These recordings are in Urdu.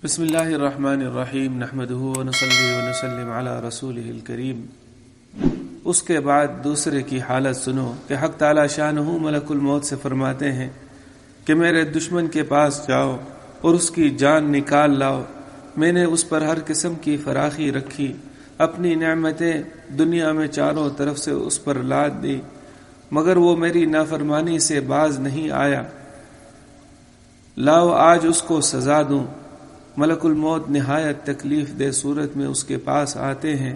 بسم اللہ الرحمن الرحیم نحمدہ ونصلی ونسلم علی رسولہ الکریم۔ اس کے بعد دوسرے کی حالت سنو کہ حق تعالی شانہ ملک الموت سے فرماتے ہیں کہ میرے دشمن کے پاس جاؤ اور اس کی جان نکال لاؤ۔ میں نے اس پر ہر قسم کی فراخی رکھی، اپنی نعمتیں دنیا میں چاروں طرف سے اس پر لاد دی، مگر وہ میری نافرمانی سے باز نہیں آیا۔ لاؤ آج اس کو سزا دوں۔ ملک الموت نہایت تکلیف دہ صورت میں اس کے پاس آتے ہیں،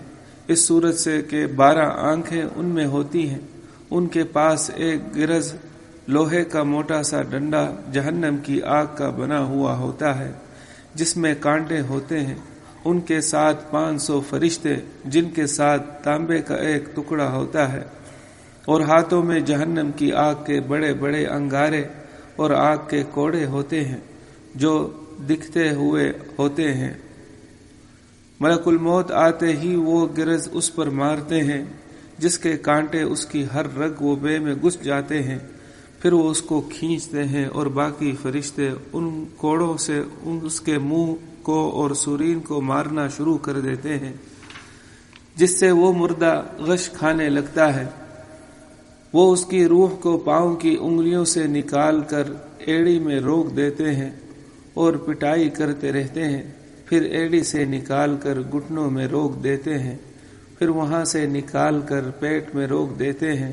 اس صورت سے کہ 12 آنکھیں ان میں ہوتی ہیں۔ ان کے پاس ایک گرز لوہے کا موٹا سا ڈنڈا جہنم کی آگ کا بنا ہوا ہوتا ہے جس میں کانٹے ہوتے ہیں۔ ان کے ساتھ 500 فرشتے جن کے ساتھ تانبے کا ایک ٹکڑا ہوتا ہے، اور ہاتھوں میں جہنم کی آگ کے بڑے بڑے انگارے اور آگ کے کوڑے ہوتے ہیں جو دکھتے ہوئے ہوتے ہیں۔ ملک الموت آتے ہی وہ گرز اس پر مارتے ہیں جس کے کانٹے اس کی ہر رگ و بے میں گھس جاتے ہیں، پھر وہ اس کو کھینچتے ہیں اور باقی فرشتے ان کوڑوں سے اس کے منہ کو اور سورین کو مارنا شروع کر دیتے ہیں، جس سے وہ مردہ غش کھانے لگتا ہے۔ وہ اس کی روح کو پاؤں کی انگلیوں سے نکال کر ایڑی میں روک دیتے ہیں اور پٹائی کرتے رہتے ہیں، پھر ایڑی سے نکال کر گھٹنوں میں روک دیتے ہیں، پھر وہاں سے نکال کر پیٹ میں روک دیتے ہیں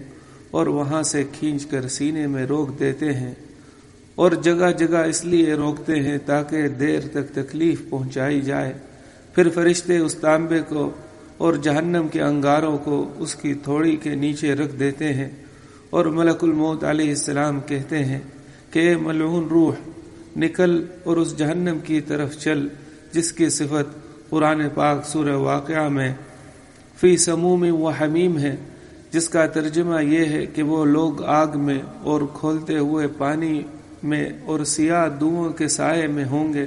اور وہاں سے کھینچ کر سینے میں روک دیتے ہیں، اور جگہ جگہ اس لیے روکتے ہیں تاکہ دیر تک تکلیف پہنچائی جائے۔ پھر فرشتے اس تانبے کو اور جہنم کے انگاروں کو اس کی تھوڑی کے نیچے رکھ دیتے ہیں، اور ملک الموت علیہ السلام کہتے ہیں کہ اے ملعون روح، نکل اور اس جہنم کی طرف چل جس کی صفت قرآن پاک سورہ واقعہ میں فی سموم و حمیم ہے، جس کا ترجمہ یہ ہے کہ وہ لوگ آگ میں اور کھولتے ہوئے پانی میں اور سیاہ دھوؤں کے سائے میں ہوں گے،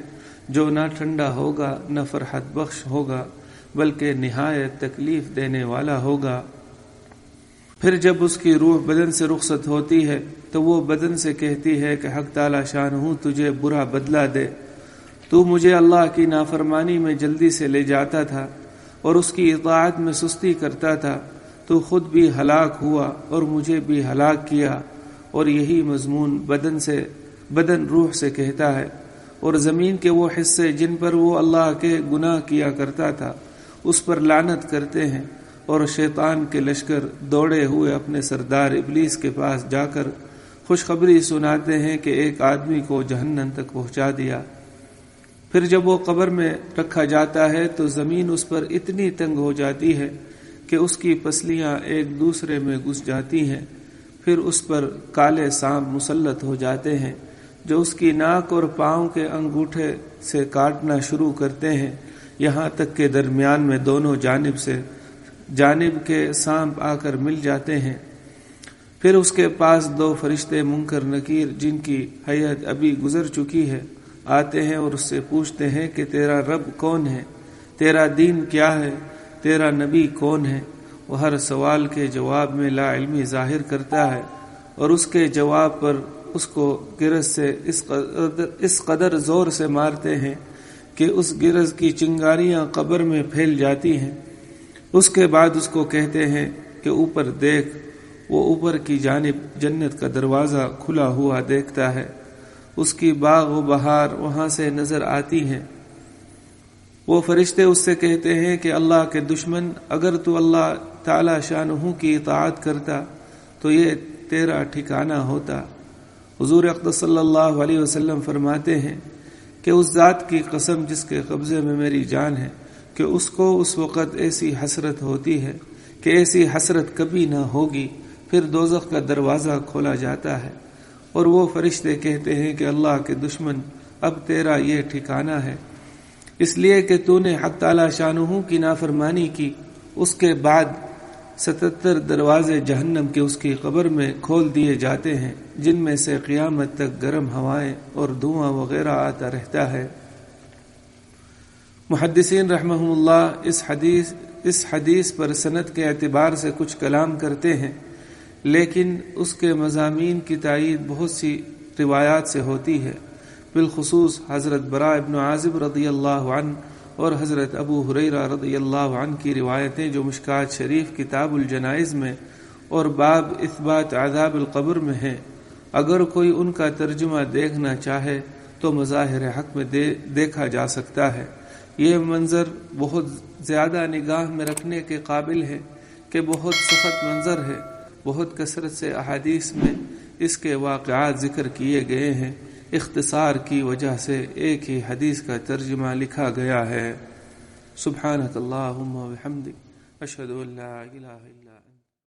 جو نہ ٹھنڈا ہوگا نہ فرحت بخش ہوگا بلکہ نہایت تکلیف دینے والا ہوگا۔ پھر جب اس کی روح بدن سے رخصت ہوتی ہے تو وہ بدن سے کہتی ہے کہ حق تعالی شانہ تجھے برا بدلہ دے، تو مجھے اللہ کی نافرمانی میں جلدی سے لے جاتا تھا اور اس کی اطاعت میں سستی کرتا تھا، تو خود بھی ہلاک ہوا اور مجھے بھی ہلاک کیا۔ اور یہی مضمون بدن روح سے کہتا ہے، اور زمین کے وہ حصے جن پر وہ اللہ کے گناہ کیا کرتا تھا اس پر لعنت کرتے ہیں، اور شیطان کے لشکر دوڑے ہوئے اپنے سردار ابلیس کے پاس جا کر خوشخبری سناتے ہیں کہ ایک آدمی کو جہنم تک پہنچا دیا۔ پھر جب وہ قبر میں رکھا جاتا ہے تو زمین اس پر اتنی تنگ ہو جاتی ہے کہ اس کی پسلیاں ایک دوسرے میں گھس جاتی ہیں، پھر اس پر کالے سانپ مسلط ہو جاتے ہیں جو اس کی ناک اور پاؤں کے انگوٹھے سے کاٹنا شروع کرتے ہیں، یہاں تک کہ درمیان میں دونوں جانب کے سانپ آ کر مل جاتے ہیں۔ پھر اس کے پاس 2 فرشتے منکر نکیر جن کی حیت ابھی گزر چکی ہے آتے ہیں اور اس سے پوچھتے ہیں کہ تیرا رب کون ہے، تیرا دین کیا ہے، تیرا نبی کون ہے۔ وہ ہر سوال کے جواب میں لا علمی ظاہر کرتا ہے، اور اس کے جواب پر اس کو گرز سے اس قدر زور سے مارتے ہیں کہ اس گرز کی چنگاریاں قبر میں پھیل جاتی ہیں۔ اس کے بعد اس کو کہتے ہیں کہ اوپر دیکھ۔ وہ اوپر کی جانب جنت کا دروازہ کھلا ہوا دیکھتا ہے، اس کی باغ و بہار وہاں سے نظر آتی ہیں۔ وہ فرشتے اس سے کہتے ہیں کہ اللہ کے دشمن، اگر تو اللہ تعالی شانہ کی اطاعت کرتا تو یہ تیرا ٹھکانہ ہوتا۔ حضور اقدس صلی اللہ علیہ وسلم فرماتے ہیں کہ اس ذات کی قسم جس کے قبضے میں میری جان ہے کہ اس کو اس وقت ایسی حسرت ہوتی ہے کہ ایسی حسرت کبھی نہ ہوگی۔ پھر دوزخ کا دروازہ کھولا جاتا ہے اور وہ فرشتے کہتے ہیں کہ اللہ کے دشمن، اب تیرا یہ ٹھکانہ ہے، اس لیے کہ تو نے حق تعالی شانہ کی نافرمانی کی۔ اس کے بعد 77 دروازے جہنم کے اس کی قبر میں کھول دیے جاتے ہیں، جن میں سے قیامت تک گرم ہوائیں اور دھواں وغیرہ آتا رہتا ہے۔ محدثین رحمہم اللہ اس حدیث پر سند کے اعتبار سے کچھ کلام کرتے ہیں، لیکن اس کے مضامین کی تائید بہت سی روایات سے ہوتی ہے۔ بالخصوص حضرت براء ابن عازب رضی اللہ عنہ اور حضرت ابو ہریرہ رضی اللہ عنہ کی روایتیں جو مشکات شریف کتاب الجنائز میں اور باب اثبات عذاب القبر میں ہیں، اگر کوئی ان کا ترجمہ دیکھنا چاہے تو مظاہر حق میں دیکھا جا سکتا ہے۔ یہ منظر بہت زیادہ نگاہ میں رکھنے کے قابل ہے کہ بہت سخت منظر ہے۔ بہت کثرت سے احادیث میں اس کے واقعات ذکر کیے گئے ہیں، اختصار کی وجہ سے ایک ہی حدیث کا ترجمہ لکھا گیا ہے۔ سبحانک اللہم و بحمدک، اشہد ان لا الہ الا